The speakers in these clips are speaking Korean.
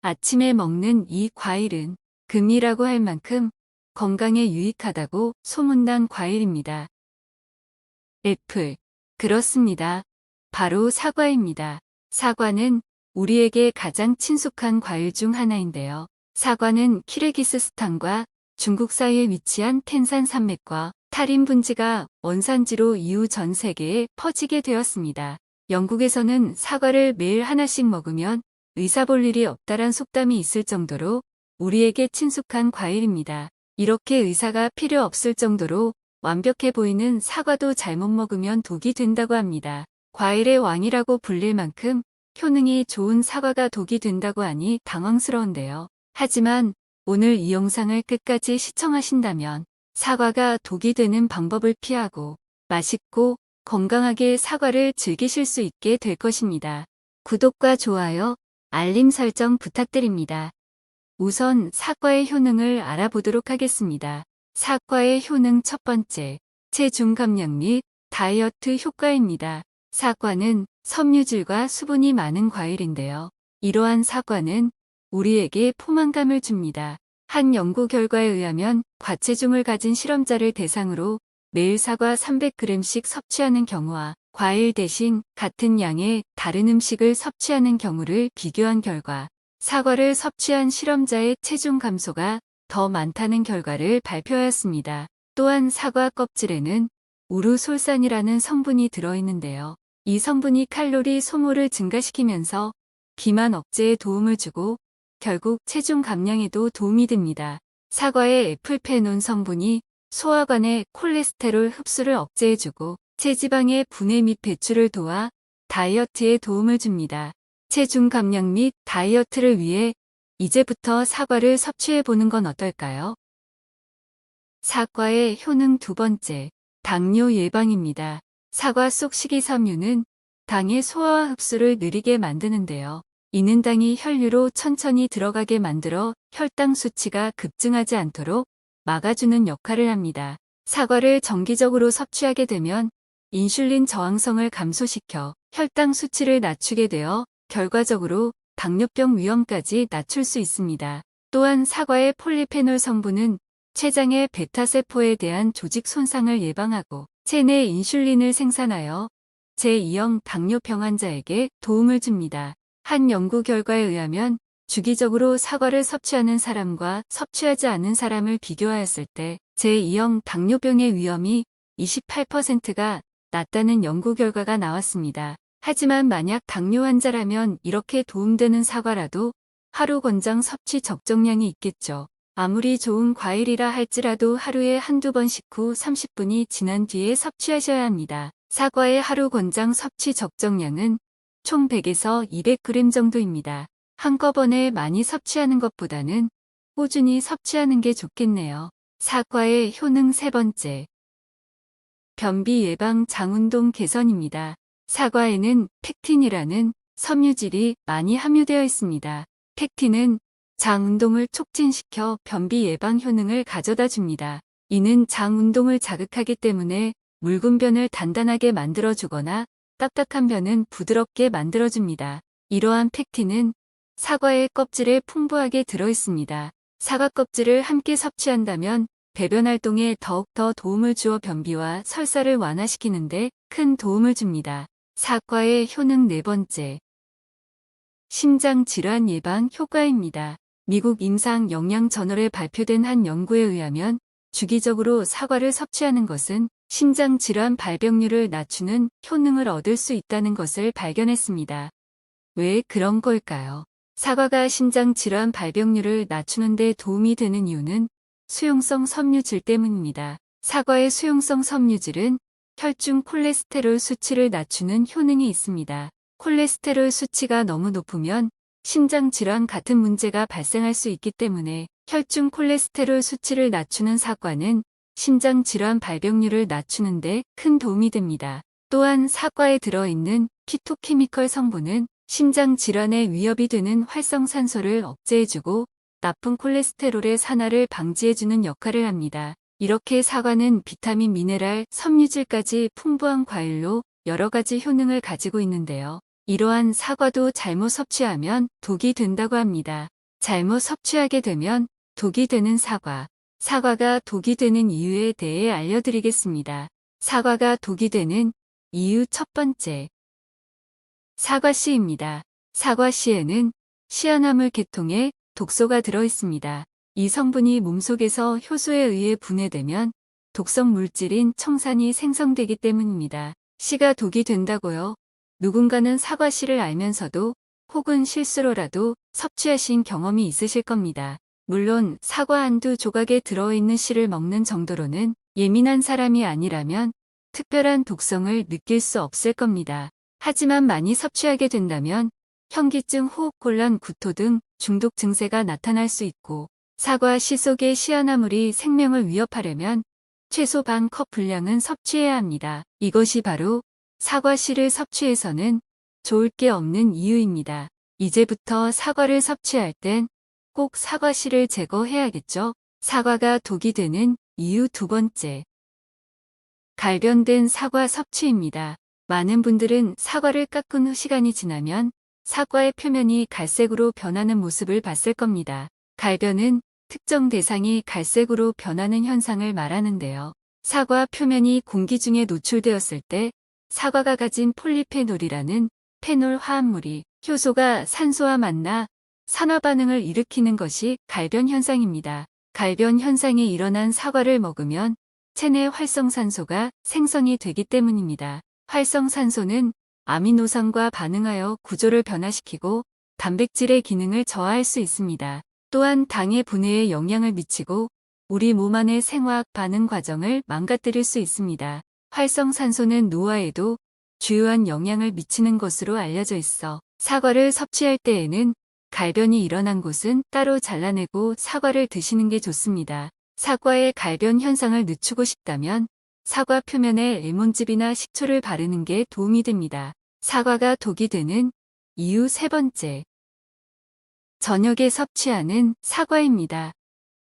아침에 먹는 이 과일은 금이라고 할 만큼 건강에 유익하다고 소문난 과일입니다. 애플. 그렇습니다. 바로 사과입니다. 사과는 우리에게 가장 친숙한 과일 중 하나인데요. 사과는 키르기스스탄과 중국 사이에 위치한 텐산 산맥과 타린 분지가 원산지로 이후 전 세계에 퍼지게 되었습니다. 영국에서는 사과를 매일 하나씩 먹으면 의사 볼 일이 없다란 속담이 있을 정도로 우리에게 친숙한 과일입니다. 이렇게 의사가 필요 없을 정도로 완벽해 보이는 사과도 잘못 먹으면 독이 된다고 합니다. 과일의 왕이라고 불릴 만큼 효능이 좋은 사과가 독이 된다고 하니 당황스러운데요. 하지만 오늘 이 영상을 끝까지 시청하신다면 사과가 독이 되는 방법을 피하고 맛있고 건강하게 사과를 즐기실 수 있게 될 것입니다. 구독과 좋아요, 알림 설정 부탁드립니다. 우선 사과의 효능을 알아보도록 하겠습니다. 사과의 효능 첫 번째, 체중 감량 및 다이어트 효과입니다. 사과는 섬유질과 수분이 많은 과일인데요. 이러한 사과는 우리에게 포만감을 줍니다. 한 연구 결과에 의하면 과체중을 가진 실험자를 대상으로 매일 사과 300g씩 섭취하는 경우와 과일 대신 같은 양의 다른 음식을 섭취하는 경우를 비교한 결과 사과를 섭취한 실험자의 체중 감소가 더 많다는 결과를 발표하였습니다. 또한 사과 껍질에는 우루솔산이라는 성분이 들어있는데요. 이 성분이 칼로리 소모를 증가시키면서 비만 억제에 도움을 주고 결국 체중 감량에도 도움이 됩니다. 사과의 에플페논 성분이 소화관의 콜레스테롤 흡수를 억제해주고 체지방의 분해 및 배출을 도와 다이어트에 도움을 줍니다. 체중 감량 및 다이어트를 위해 이제부터 사과를 섭취해보는 건 어떨까요? 사과의 효능 두 번째, 당뇨 예방입니다. 사과 속 식이섬유는 당의 소화와 흡수를 느리게 만드는데요. 이는 당이 혈류로 천천히 들어가게 만들어 혈당 수치가 급증하지 않도록 막아주는 역할을 합니다. 사과를 정기적으로 섭취하게 되면 인슐린 저항성을 감소시켜 혈당 수치를 낮추게 되어 결과적으로 당뇨병 위험까지 낮출 수 있습니다. 또한 사과의 폴리페놀 성분은 췌장의 베타세포에 대한 조직 손상을 예방하고 체내 인슐린을 생산하여 제2형 당뇨병 환자에게 도움을 줍니다. 한 연구 결과에 의하면 주기적으로 사과를 섭취하는 사람과 섭취하지 않은 사람을 비교하였을 때 제2형 당뇨병의 위험이 28%가 낮다는 연구 결과가 나왔습니다. 하지만 만약 당뇨 환자라면 이렇게 도움되는 사과라도 하루 권장 섭취 적정량이 있겠죠. 아무리 좋은 과일이라 할지라도 하루에 한두 번 식후 30분이 지난 뒤에 섭취하셔야 합니다. 사과의 하루 권장 섭취 적정량은 총 100에서 200g 정도입니다. 한꺼번에 많이 섭취하는 것보다는 꾸준히 섭취하는 게 좋겠네요. 사과의 효능 세 번째, 변비 예방 장운동 개선입니다. 사과에는 펙틴이라는 섬유질이 많이 함유되어 있습니다. 펙틴은 장 운동을 촉진시켜 변비 예방 효능을 가져다 줍니다. 이는 장 운동을 자극하기 때문에 묽은 변을 단단하게 만들어주거나 딱딱한 변은 부드럽게 만들어줍니다. 이러한 펙틴은 사과의 껍질에 풍부하게 들어있습니다. 사과 껍질을 함께 섭취한다면 배변 활동에 더욱더 도움을 주어 변비와 설사를 완화시키는데 큰 도움을 줍니다. 사과의 효능 네 번째, 심장 질환 예방 효과입니다. 미국 임상영양저널에 발표된 한 연구에 의하면 주기적으로 사과를 섭취하는 것은 심장 질환 발병률을 낮추는 효능을 얻을 수 있다는 것을 발견했습니다. 왜 그런 걸까요? 사과가 심장 질환 발병률을 낮추는 데 도움이 되는 이유는 수용성 섬유질 때문입니다. 사과의 수용성 섬유질은 혈중 콜레스테롤 수치를 낮추는 효능이 있습니다. 콜레스테롤 수치가 너무 높으면 심장 질환 같은 문제가 발생할 수 있기 때문에 혈중 콜레스테롤 수치를 낮추는 사과는 심장 질환 발병률을 낮추는 데 큰 도움이 됩니다. 또한 사과에 들어있는 피토케미컬 성분은 심장 질환에 위협이 되는 활성산소를 억제해주고 나쁜 콜레스테롤의 산화를 방지해주는 역할을 합니다. 이렇게 사과는 비타민, 미네랄, 섬유질까지 풍부한 과일로 여러 가지 효능을 가지고 있는데요. 이러한 사과도 잘못 섭취하면 독이 된다고 합니다. 잘못 섭취하게 되면 독이 되는 사과. 사과가 독이 되는 이유에 대해 알려드리겠습니다. 사과가 독이 되는 이유 첫 번째. 사과씨입니다. 사과씨에는 시아나물 계통의 독소가 들어있습니다. 이 성분이 몸속에서 효소에 의해 분해되면 독성 물질인 청산이 생성되기 때문입니다. 씨가 독이 된다고요? 누군가는 사과씨를 알면서도 혹은 실수로라도 섭취하신 경험이 있으실 겁니다. 물론 사과 한두 조각에 들어있는 씨를 먹는 정도로는 예민한 사람이 아니라면 특별한 독성을 느낄 수 없을 겁니다. 하지만 많이 섭취하게 된다면 현기증, 호흡곤란, 구토 등 중독 증세가 나타날 수 있고 사과 씨 속의 시아나물이 생명을 위협하려면 최소 반 컵 분량은 섭취해야 합니다. 이것이 바로 사과 씨를 섭취해서는 좋을 게 없는 이유입니다. 이제부터 사과를 섭취할 땐 꼭 사과 씨를 제거해야겠죠? 사과가 독이 되는 이유 두 번째. 갈변된 사과 섭취입니다. 많은 분들은 사과를 깎은 후 시간이 지나면 사과의 표면이 갈색으로 변하는 모습을 봤을 겁니다. 갈변은 특정 대상이 갈색으로 변하는 현상을 말하는데요. 사과 표면이 공기 중에 노출되었을 때 사과가 가진 폴리페놀이라는 페놀 화합물이 효소가 산소와 만나 산화 반응을 일으키는 것이 갈변 현상입니다. 갈변 현상이 일어난 사과를 먹으면 체내 활성산소가 생성이 되기 때문입니다. 활성산소는 아미노산과 반응하여 구조를 변화시키고 단백질의 기능을 저하할 수 있습니다. 또한 당의 분해에 영향을 미치고 우리 몸 안의 생화학 반응 과정을 망가뜨릴 수 있습니다. 활성산소는 노화에도 주요한 영향을 미치는 것으로 알려져 있어 사과를 섭취할 때에는 갈변이 일어난 곳은 따로 잘라내고 사과를 드시는 게 좋습니다. 사과의 갈변 현상을 늦추고 싶다면 사과 표면에 레몬즙이나 식초를 바르는 게 도움이 됩니다. 사과가 독이 되는 이유 세 번째. 저녁에 섭취하는 사과입니다.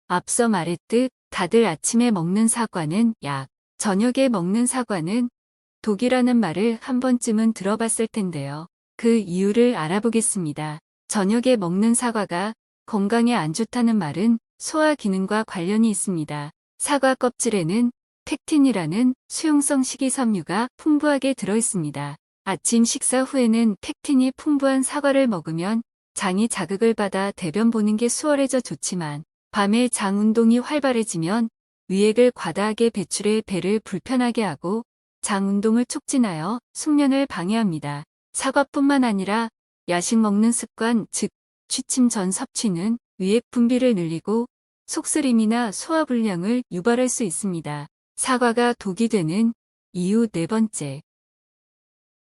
앞서 말했듯 다들 아침에 먹는 사과는 약, 저녁에 먹는 사과는 독이라는 말을 한 번쯤은 들어봤을 텐데요. 그 이유를 알아보겠습니다. 저녁에 먹는 사과가 건강에 안 좋다는 말은 소화 기능과 관련이 있습니다. 사과 껍질에는 펙틴이라는 수용성 식이섬유가 풍부하게 들어있습니다. 아침 식사 후에는 펙틴이 풍부한 사과를 먹으면 장이 자극을 받아 대변 보는 게 수월해져 좋지만 밤에 장 운동이 활발해지면 위액을 과다하게 배출해 배를 불편하게 하고 장 운동을 촉진하여 숙면을 방해합니다. 사과뿐만 아니라 야식 먹는 습관, 즉 취침 전 섭취는 위액 분비를 늘리고 속쓰림이나 소화불량을 유발할 수 있습니다. 사과가 독이 되는 이유 네 번째.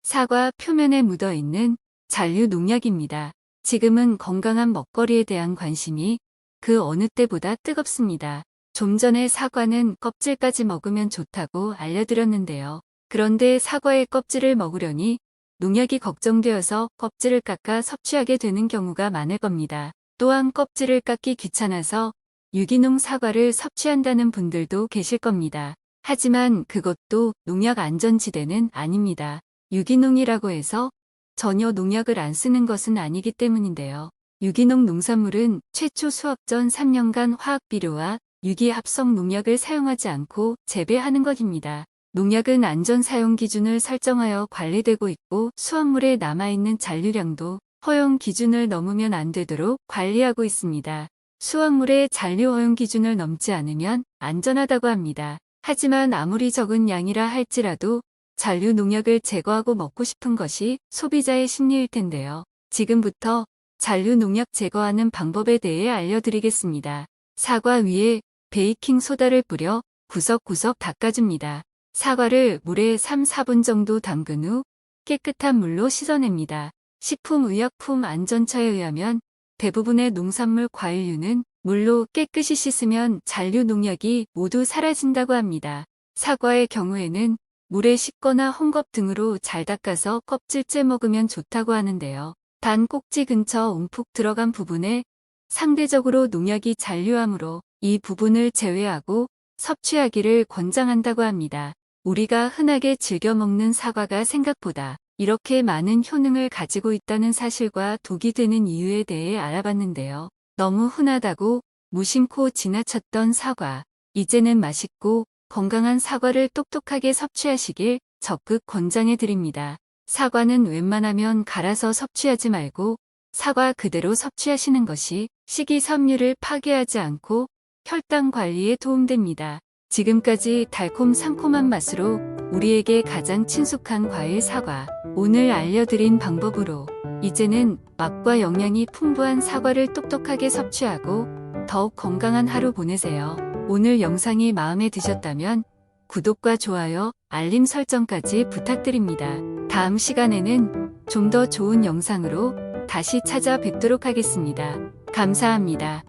사과 표면에 묻어있는 잔류 농약입니다. 지금은 건강한 먹거리에 대한 관심이 그 어느 때보다 뜨겁습니다. 좀 전에 사과는 껍질까지 먹으면 좋다고 알려드렸는데요. 그런데 사과의 껍질을 먹으려니 농약이 걱정되어서 껍질을 깎아 섭취하게 되는 경우가 많을 겁니다. 또한 껍질을 깎기 귀찮아서 유기농 사과를 섭취한다는 분들도 계실 겁니다. 하지만 그것도 농약 안전지대는 아닙니다. 유기농이라고 해서 전혀 농약을 안 쓰는 것은 아니기 때문인데요. 유기농 농산물은 최초 수확 전 3년간 화학비료와 유기합성 농약을 사용하지 않고 재배하는 것입니다. 농약은 안전 사용 기준을 설정하여 관리되고 있고 수확물에 남아있는 잔류량도 허용 기준을 넘으면 안 되도록 관리하고 있습니다. 수확물의 잔류 허용 기준을 넘지 않으면 안전하다고 합니다. 하지만 아무리 적은 양이라 할지라도 잔류 농약을 제거하고 먹고 싶은 것이 소비자의 심리일 텐데요. 지금부터 잔류 농약 제거하는 방법에 대해 알려드리겠습니다. 사과 위에 베이킹 소다를 뿌려 구석구석 닦아줍니다. 사과를 물에 3-4분 정도 담근 후 깨끗한 물로 씻어냅니다. 식품의약품안전처에 의하면 대부분의 농산물 과일류는 물로 깨끗이 씻으면 잔류 농약이 모두 사라진다고 합니다. 사과의 경우에는 물에 씻거나 헝겊 등으로 잘 닦아서 껍질째 먹으면 좋다고 하는데요. 단 꼭지 근처 움푹 들어간 부분에 상대적으로 농약이 잔류하므로 이 부분을 제외하고 섭취하기를 권장한다고 합니다. 우리가 흔하게 즐겨 먹는 사과가 생각보다 이렇게 많은 효능을 가지고 있다는 사실과 독이 되는 이유에 대해 알아봤는데요. 너무 흔하다고 무심코 지나쳤던 사과. 이제는 맛있고 건강한 사과를 똑똑하게 섭취하시길 적극 권장해 드립니다. 사과는 웬만하면 갈아서 섭취하지 말고 사과 그대로 섭취하시는 것이 식이섬유를 파괴하지 않고 혈당 관리에 도움됩니다. 지금까지 달콤 상콤한 맛으로 우리에게 가장 친숙한 과일 사과. 오늘 알려드린 방법으로 이제는 맛과 영양이 풍부한 사과를 똑똑하게 섭취하고 더욱 건강한 하루 보내세요. 오늘 영상이 마음에 드셨다면 구독과 좋아요, 알림 설정까지 부탁드립니다. 다음 시간에는 좀 더 좋은 영상으로 다시 찾아뵙도록 하겠습니다. 감사합니다.